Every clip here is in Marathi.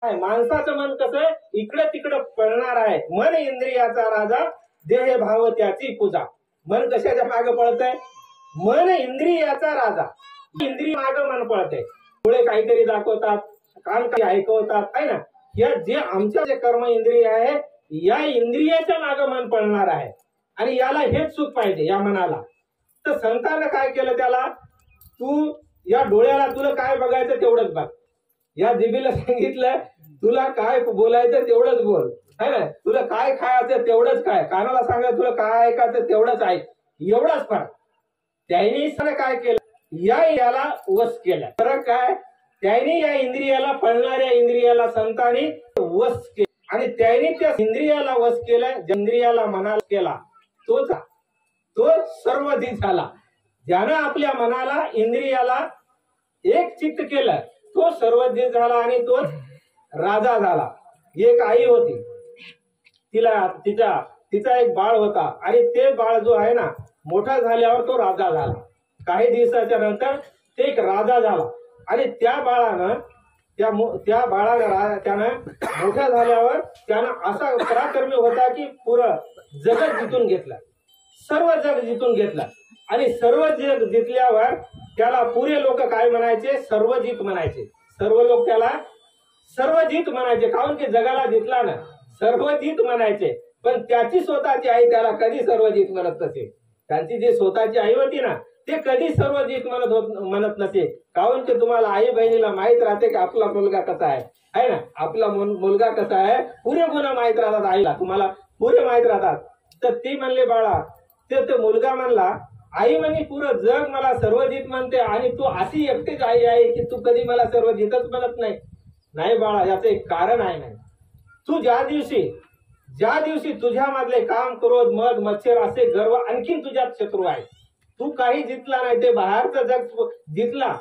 माणसाचं मन कसं इकडे तिकडे पळणार आहे। मन इंद्रियाचा राजा, देह भाव त्याची पूजा। मन कशाच्या मागे पळतंय? मन इंद्रियाचा राजा, इंद्रिय मागे मन पळतंय। डोळे काहीतरी दाखवतात, कान काही ऐकवतात, आहे ना। या जे आमच्या जे कर्म इंद्रिय आहे, या इंद्रियाच्या मागे मन पळणार आहे आणि याला हेच सुख पाहिजे या मनाला। तर संतांना काय केलं त्याला, तू या डोळ्याला तुला काय बघायचं तेवढंच बघ, या जिभेला सांगितलं तुला काय बोलायचं तेवढंच बोल, है ना। तुला काय खायचं तेवढंच खाय, कानाला सांगा तुला काय ऐकायचं तेवढंच ऐक, एवढाच फरक। त्यांनी काय केलं, याला वश केलं। फरक काय, त्यांनी या इंद्रियाला, पळणाऱ्या इंद्रियाला संतांनी वश केलं आणि त्यांनी त्या इंद्रियाला वश केलं। इंद्रियाला मनाला केला तो सर्वजित झाला। ज्यानं आपल्या मनाला इंद्रियाला एक चित्त केलं तो सर्वजित झाला आणि तो राजा झाला। एक आई होती, तिचा एक बाळ होता आणि ते बाळ जो आहे ना, मोठा झाल्यावर तो राजा झाला। काही दिवसाच्या नंतर ते एक राजा झाला आणि त्या बाळानं त्यानं मोठा झाल्यावर त्यानं असा पराक्रमी होता की पुरं जगत जिंकून घेतलं, सर्व जग जिंकून घेतलं। आणि सर्व जग जिंकल्यावर त्याला पुरे लोक काय म्हणायचे, सर्वजित म्हणायचे। सर्व लोक त्याला सर्वजित म्हणायचे, काहून की जगाला जिंकला ना, सर्वजित म्हणायचे। पण त्याची स्वतःची आई त्याला कधी सर्वजित म्हणत नसे। त्यांची जी स्वतःची आई होती ना, ते कधी सर्वजित म्हणत नसे। काहून की तुम्हाला आई बहिणीला माहित राहते की आपला मुलगा कसा आहे ना, आपला मुलगा कसा आहे, पुरे गुण माहित राहतात आईला, तुम्हाला पुरे माहित राहतात। तर ती म्हणले बाळा, ते मुलगा म्हणला, आई म्हणे पुरं जग मला सर्वजित म्हणते आणि तू अशी एकटीच आई आहे की तू कधी मला सर्वजितच म्हणत नाही। नाही बाळा, याचं एक कारण आहे। नाही, तू ज्या दिवशी तुझ्यामधले काम, क्रोध, मद, मच्छर असे गर्व आणखीन तुझ्यात शत्रू आहे। तू काही जिंकला नाही, ते बाहेरचं जग जिंकला,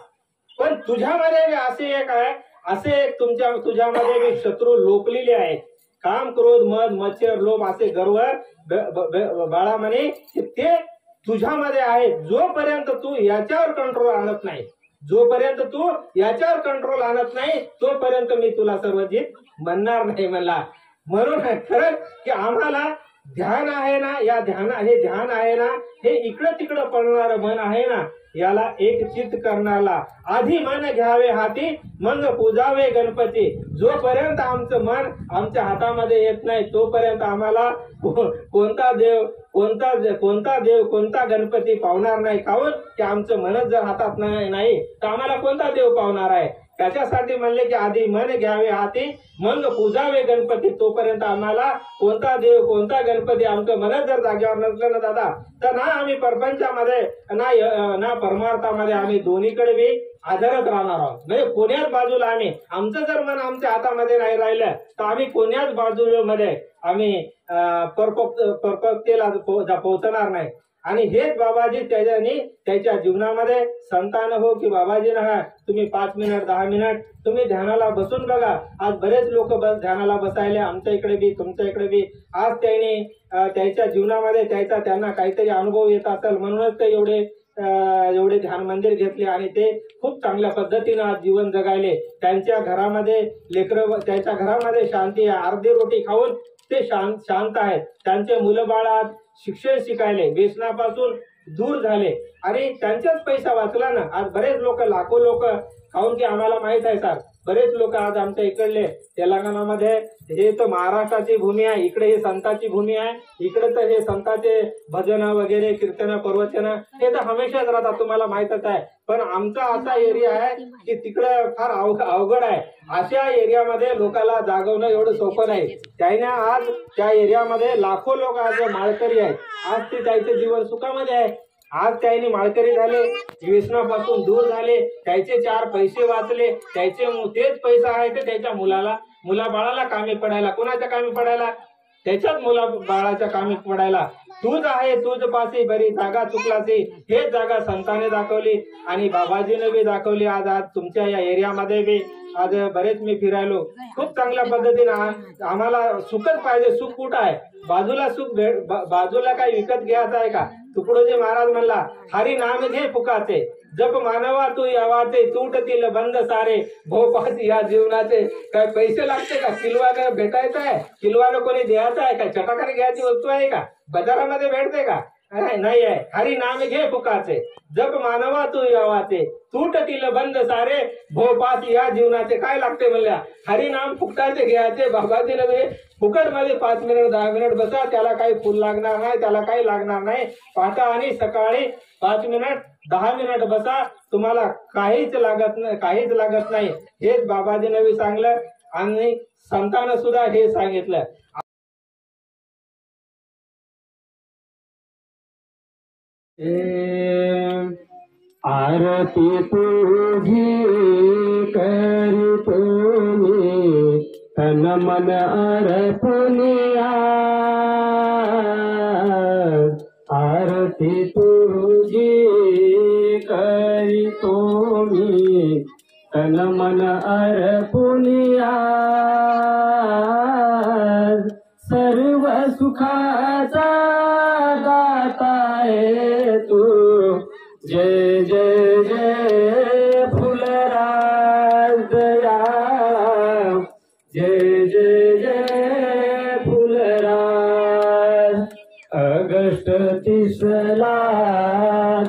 पण तुझ्यामध्ये असे एक आहे, असे एक तुझ्यामध्ये शत्रू लोकलेले आहेत। काम, क्रोध, मद, मच्छर, लोभ असे गर्व बाळा म्हणे ते तुझ्यामध्ये आहे। जोपर्यंत तू याच्यावर कंट्रोल आणत नाही, तोपर्यंत मी तुला सर्वजित म्हणणार नाही म्हणला। म्हणून खरंच की आम्हाला ध्यान आहे ना, हे ध्यान आहे ना, हे इकडं तिकडं पडणार मन आहे ना, याला एक चित्त करणारा आधी मन घ्यावे हाती, मग पूजावे गणपती। जोपर्यंत आमचं मन आमच्या हातामध्ये येत नाही तोपर्यंत आम्हाला कोणता देव कोणता गणपती पावणार नाही। काहून की आमचं मनच जर हातात नाही तर आम्हाला कोणता देव पावणार आहे। त्याच्यासाठी म्हणले की आधी मन घ्यावे हाती, मग पूजावे गणपती। तोपर्यंत आम्हाला कोणता देव कोणता गणपती आमचं मनच जर जागेवर नसलं ना दादा, तर ना आम्ही परपंचामध्ये ना परमार्थामध्ये आम्ही दोन्हीकडे बी आदरच राहणार आहोत। म्हणजे कोण्याच बाजूला आमचं जर मन आमच्या हातामध्ये नाही राहिलं तर आम्ही कोण्याच बाजूमध्ये आम्ही परपक्तेला पोहोचणार नाही। आणि हेच बाबाजी त्याच्या जीवनामध्ये संतान हो की बाबाजी ना, तुम्ही 5 मिनिट 10 मिनिट तुम्ही ध्यानाला बसून बघा। आज बरेच लोक ध्यानाला बसायले, आमच्या इकडे बी तुमच्या इकडे बी। आज त्याच्या जीवनामध्ये त्यांना काहीतरी अनुभव येत असेल, म्हणूनच ते एवढे ध्यान मंदिर घेतले आणि ते खूप चांगल्या पद्धतीने आज जीवन जगायले। त्यांच्या घरामध्ये लेकरं, त्यांच्या घरामध्ये शांती आहे, अर्धी रोटी खाऊन ते शांत आहेत। त्यांचे मुलं बाळ आज शिक्षण शिकायले, व्यसनापासून दूर झाले आणि त्यांचाच पैसा वाचला ना। आज बरेच लोक, लाखो लोक, काहून की आम्हाला माहित आहे सर, बरेच लोक आज आमच्या इकडले तेलंगणामध्ये, हे तर महाराष्ट्राची भूमी आहे, इकडे हे संतांची भूमी आहे। इकडे तर हे संतांचे भजन वगैरे, कीर्तन, प्रवचन हे तर हमेशाच राहतात, तुम्हाला माहितच आहे। पण आमचा असा एरिया आहे की तिकडे फार अवघड आहे। अशा एरियामध्ये लोकांना जागवणं एवढं सोपं नाही। त्याने आज त्या एरियामध्ये लाखो लोक आज माळकरी आहेत, आज ते त्याचे जीवन सुखामध्ये आहे। आज त्यांनी माळकरी झाले, व्यसनापासून दूर झाले, त्याचे 4 पैसे वाचले, तेच पैसा आहे ते त्याच्या मुलाबाळाला कामी पडायला। कोणाच्या कामी पडायला? त्याच्याच मुलाबाळाच्या कामी पडायला। तूच आहे तुझ पासी बरी जागा चुकलासी, हेच जागा संतांनी दाखवली आणि बाबाजीने बी दाखवली। आज तुमच्या या एरियामध्ये बी आज बरेच मी फिरायलो, खूप चांगल्या पद्धतीने। आम्हाला सुखच पाहिजे, सुख कुठं आहे? बाजूला काही विकत घ्यायचं आहे का? तुकडोजी महाराज म्हणला, हरी नाम घे फुकाचे, जप मानवा तू यावाचे तुटतील बंद सारे भोपास या जीवनाचे. काय पैसे लागते का? किलवानं भेटायचं आहे? किलवानं कोणी द्यायचं आहे का? चटाकाने घ्यायची वस्तू आहे का? बाजारामध्ये भेटते का? नाही आहे. हरी नाम घे फुकाचे जप मानवा तू यावाचे तुटतील बंद सारे भोपास या जीवनाचे. काय लागते म्हणल्या? हरी नाम फुकटाचे घ्यायचे. बाबाजी नव्हे फुकट मध्ये 5 मिनिट 10 मिनिट बसा. त्याला काही फुल लागणार नाही, त्याला काही लागणार नाही. पाटा आणि सकाळी 5 मिनिट 10 मिनिट बसा, तुम्हाला काहीच लागत नाही. हेच बाबाजी नव्हे सांगलं आणि संतांना सुद्धा हे सांगितलं. आरती तुझी करतो मी तन मन अर्पणिया. आरती तुझी करतो मी तन मन अर्पणिया. सर्व सुखाचा दाता आहे तू. जय जय जय फुलराज दया. जय जय जय फुलराज. ऑगस्ट 30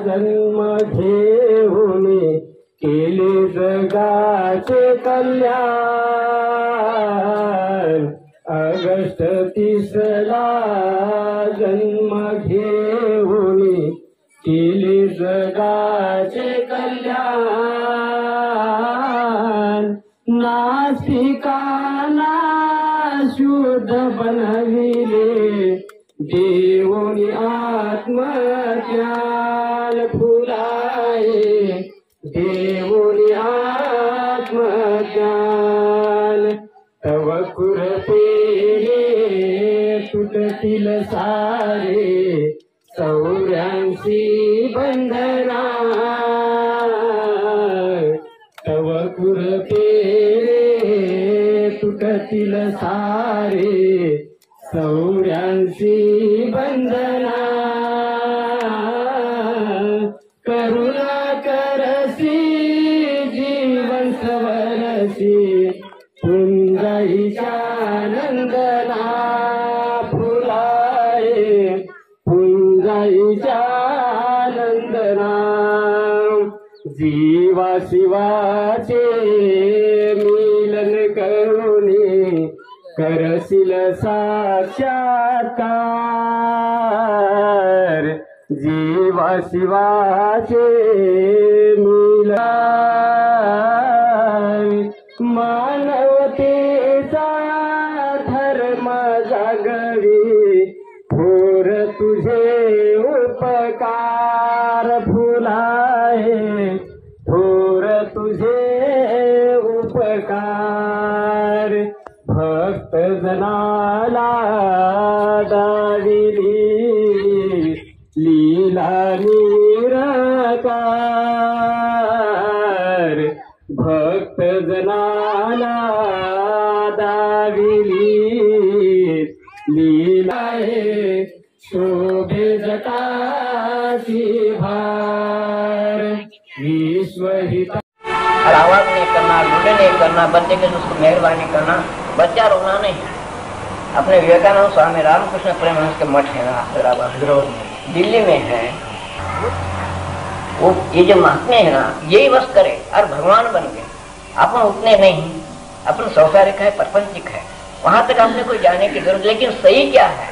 जन्म घेऊन केले जगाचे कल्याण. ऑगस्ट 30 जन्म घेऊन केले जगाचे कल्याण. नास्तिकांना शुद्ध बनविले देवोनी आत्मज्ञान फुलाए. देवोनी आत्मज्ञान. तव कृपेने तुटतील सारे 84 बंधना. तव कृपेने तुटतील सारे 84 बंधना. करुणा करसी जीवन सवरसी पुंजाईच्या नंदना फुलाए. पुंजाईच्या नंदना. जीवा शिवाचे मिलन करुणी करशील साक्षात्कार. जीवा शिवाचे मिलन. मानवतेचा धर्म जागवी थोर तुझे उपकार फुलाए. थोर तुझे उपकार. भक्त जनाला दाविली लीला निराकार. भक्त जनाला दाविली लीलाए. शोभे जटाची भार विश्वहिता. और आवाज नहीं करना, लूटे नहीं करना, बच्चे के उसको मेहरबानी करना, बच्चा रोना नहीं. अपने विवेकानंद स्वामी रामकृष्ण परमहंस के मठ है ना हैदराबाद दिल्ली में है. वो ये जो महात्मे है ना यही बस करे और भगवान बन गए. अपन उतने नहीं, अपन संसारिक है, प्रपंचिक है, वहां तक आपने कोई जाने की जरूरत. लेकिन सही क्या है,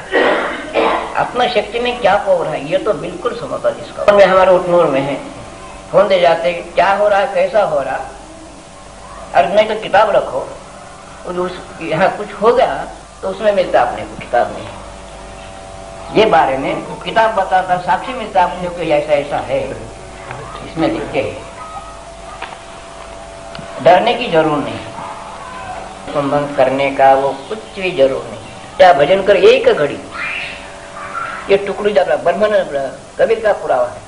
अपना शक्ति में क्या पावर है, ये तो बिल्कुल समझता जिसका. में हमारे उठनूर में है, फोन दे जाते क्या हो रहा है, कैसा हो रहा. और नहीं तो किताब रखो, यहाँ कुछ हो गया तो उसमें मिलता अपने को, किताब नहीं. ये बारे में किताब बताता, साक्षी मिलता अपने को, ऐसा ऐसा है इसमें लिखे. डरने की जरूर नहीं, संबंध करने का वो कुछ भी जरूर नहीं. क्या भजन कर एक घड़ी, ये टुकड़ी जाता बर्मन कबीर का पुरावा है.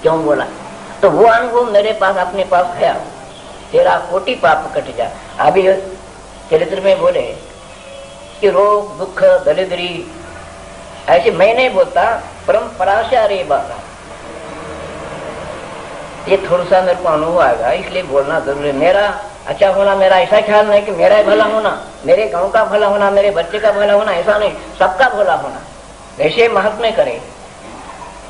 क्यों बोला तो वो अनुभव मेरे पास अपने पास है. तेरा कोटि पाप कट जा. अभी चरित्र में बोले कि रोग दुख दरिद्री ऐसे मैं नहीं बोलता, परंपरा से अरे बात ये थोड़ा सा मेरे को अनुभव आएगा, इसलिए बोलना जरूरी है। मेरा अच्छा होना, मेरा ऐसा ख्याल नहीं कि मेरा ही भला होना, मेरे गांव का भला होना, मेरे बच्चे का भला होना, ऐसा नहीं, सबका भला होना। वैसे महात्मा करे,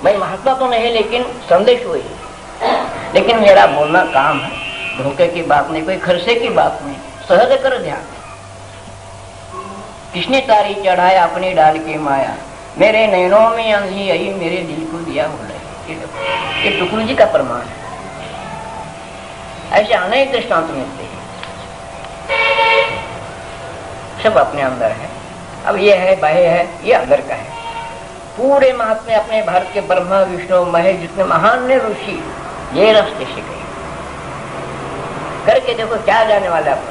मैं महात्मा तो नहीं लेकिन संदेश हुई, लेकिन मेरा बोलना काम है, धोखे की बात नहीं, कोई खर्चे की बात नहीं, सहज कर ध्यान। किसने तारी चढ़ाया अपनी डाल की माया, मेरे नैनों में अंधी आई, मेरे दिल को दिया बोले। ये टुकड़ू जी का प्रमाण है। ऐसे अनेक दृष्टांत मिलते हैं, सब अपने अंदर है। अब ये है, बाह्य है, ये अंदर का है। पूरे महात्मा अपने भारत के ब्रह्मा विष्णु महेश जितने महान ने ऋषि ये रास्ते सीखे, करके देखो क्या जाने वाला है।